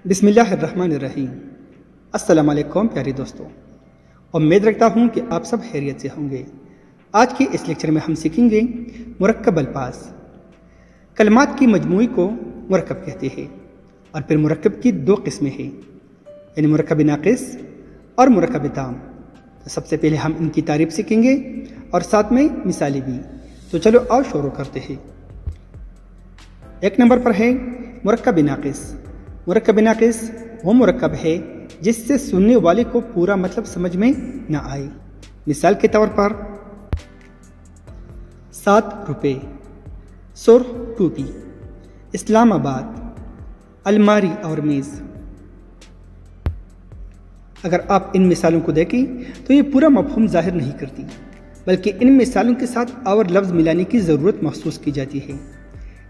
بسم اللہ الرحمن الرحیم۔ السلام علیکم پیارے دوستوں، امید رکھتا ہوں کہ آپ سب خیریت سے ہوں گے۔ آج کے اس لیکچر میں ہم سیکھیں گے مرکب الفاظ۔ کلمات کی مجموعی کو مرکب کہتے ہیں، اور پھر مرکب کی دو قسمیں ہیں، یعنی مرکب ناقص اور مرکب تام۔ تو سب سے پہلے ہم ان کی تعریف سیکھیں گے اور ساتھ میں مثالیں بھی۔ تو چلو آؤ شروع کرتے ہیں۔ ایک نمبر پر ہے مرکب ناقص۔ مرکب ناقص وہ مرکب ہے جس سے سننے والے کو پورا مطلب سمجھ میں نہ آئے۔ مثال کے طور پر 7 روپے، سرخ ٹوپی، اسلام آباد، الماری اور میز۔ اگر آپ ان مثالوں کو دیکھیں تو یہ پورا مفہوم ظاہر نہیں کرتی، بلکہ ان مثالوں کے ساتھ اور لفظ ملانے کی ضرورت محسوس کی جاتی ہے۔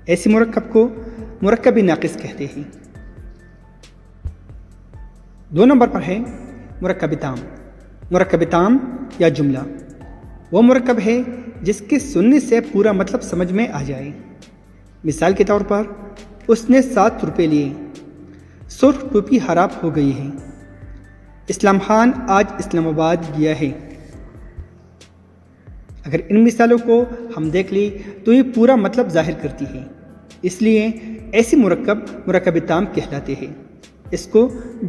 ایسی مرکب کو مرکب ناقص کہتے ہیں۔ 2 نمبر پر ہے مرکب تام۔ مرکب تام یا جملہ وہ مرکب ہے جس کے سننے سے پورا مطلب سمجھ میں آ جائے۔ مثال کے طور پر اس نے 7 روپے لیے، سرخ ٹوپی خراب ہو گئی ہے، اسلام خان آج اسلام آباد گیا ہے۔ اگر ان مثالوں کو ہم دیکھ لیں تو یہ پورا مطلب ظاہر کرتی ہے، اس لیے ایسی مرکب تام کہلاتے ہیں۔ اس کو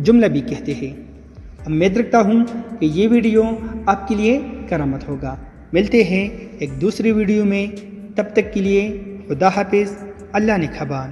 جملہ بھی کہتے ہیں۔ امید رکھتا ہوں کہ یہ ویڈیو آپ کے لیے کرامت ہوگا۔ ملتے ہیں ایک دوسری ویڈیو میں، تب تک کے لیے خدا حافظ، اللہ نگہبان۔